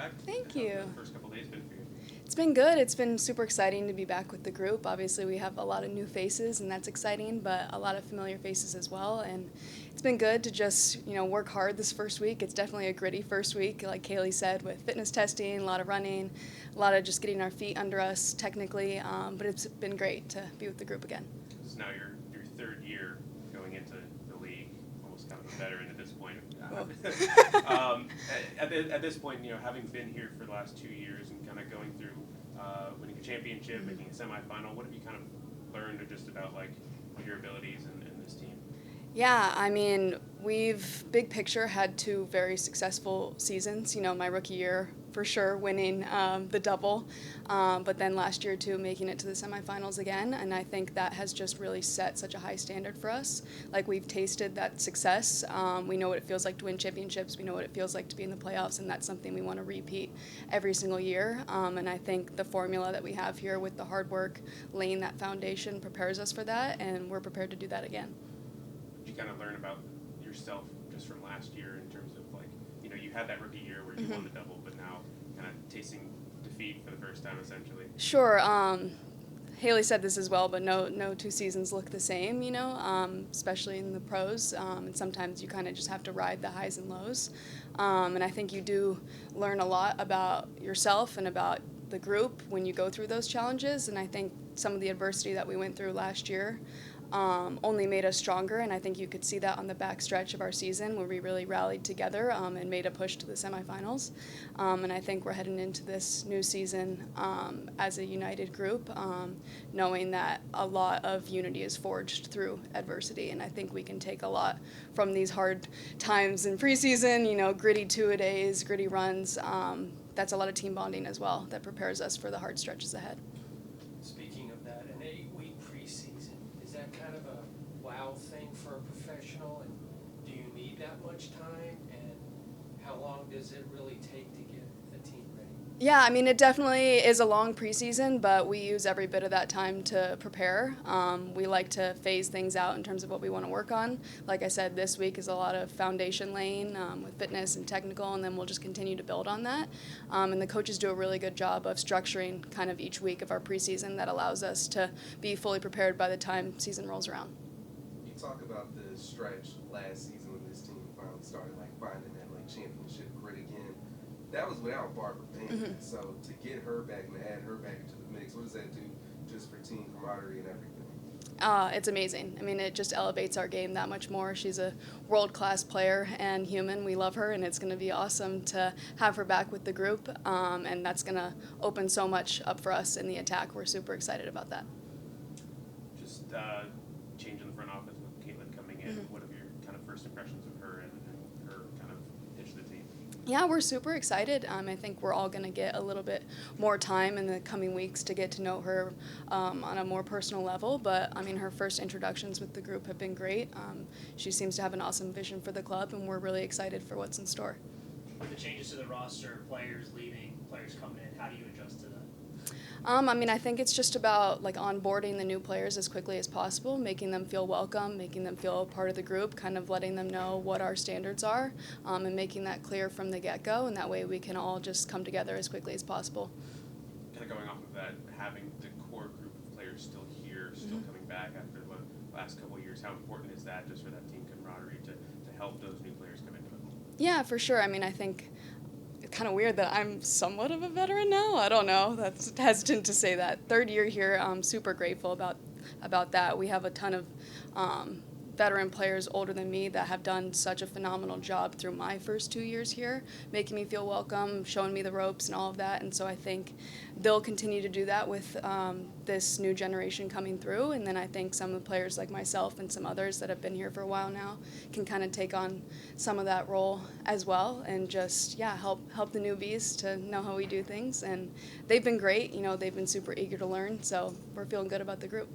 back. Thank How you. have the first couple days been for you? It's been good. It's been super exciting to be back with the group. Obviously, we have a lot of new faces, and that's exciting, but a lot of familiar faces as well. And it's been good to just, work hard this first week. It's definitely a gritty first week, like Kaylee said, with fitness testing, a lot of running, a lot of just getting our feet under us technically. But it's been great to be with the group again. This is now your third year going into the league, almost kind of a veteran at this point. At this point, having been here for the last 2 years and kind of going through winning a championship, making a semifinal, what have you kind of learned just about like your abilities in this team? Yeah, I mean, we've, big picture, had 2 very successful seasons. My rookie year, for sure, winning the double, but then last year, too, making it to the semifinals again. And I think that has just really set such a high standard for us. Like, we've tasted that success. We know what it feels like to win championships. We know what it feels like to be in the playoffs, and that's something we want to repeat every single year. And I think the formula that we have here with the hard work, laying that foundation, prepares us for that, and we're prepared to do that again. You kind of learn about yourself just from last year in terms of like, you had that rookie year where you won the double, but now kind of tasting defeat for the first time essentially. Sure. Haley said this as well, but no 2 seasons look the same, especially in the pros. And sometimes you kind of just have to ride the highs and lows. And I think you do learn a lot about yourself and about the group when you go through those challenges. And I think some of the adversity that we went through last year only made us stronger, and I think you could see that on the back stretch of our season where we really rallied together and made a push to the semifinals. And I think we're heading into this new season as a united group, knowing that a lot of unity is forged through adversity, and I think we can take a lot from these hard times in preseason, gritty two-a-days, gritty runs. That's a lot of team bonding as well that prepares us for the hard stretches ahead. Speaking of that, an 8-week preseason, is that kind of a wow thing for a professional? And do you need that much time? And how long does it really take to get a team ready? Yeah, I mean, it definitely is a long preseason, but we use every bit of that time to prepare. We like to phase things out in terms of what we want to work on. Like I said, this week is a lot of foundation laying with fitness and technical, and then we'll just continue to build on that. And the coaches do a really good job of structuring kind of each week of our preseason that allows us to be fully prepared by the time season rolls around. You talk about the stretch last season when this team finally started finding that championship grit again. That was without Barbara Payne. So to get her back and add her back into the mix, what does that do just for team camaraderie and everything? It's amazing. I mean, it just elevates our game that much more. She's a world-class player and human. We love her, and it's going to be awesome to have her back with the group, and that's going to open so much up for us in the attack. We're super excited about that. Just change in the front office with Caitlin coming in. What are your kind of first impressions of her and her kind of pitch to the team? Yeah, we're super excited. I think we're all going to get a little bit more time in the coming weeks to get to know her on a more personal level. But, I mean, her first introductions with the group have been great. She seems to have an awesome vision for the club, and we're really excited for what's in store. With the changes to the roster, players leaving, players coming in, how do you adjust to that? I mean, I think it's just about onboarding the new players as quickly as possible, making them feel welcome, making them feel a part of the group, kind of letting them know what our standards are, and making that clear from the get-go, and that way we can all just come together as quickly as possible. Kind of going off of that, having the core group of players still here, still coming back after the last couple of years, how important is that just for that team camaraderie to help those new players come into it? Yeah, for sure. I mean, I think kind of weird that I'm somewhat of a veteran now. I don't know. That's hesitant to say that. Third year here, I'm super grateful about that. We have a ton of veteran players older than me that have done such a phenomenal job through my first 2 years here, making me feel welcome, showing me the ropes and all of that. And so I think they'll continue to do that with this new generation coming through. And then I think some of the players like myself and some others that have been here for a while now can kind of take on some of that role as well and just, help the newbies to know how we do things. And they've been great. They've been super eager to learn. So we're feeling good about the group.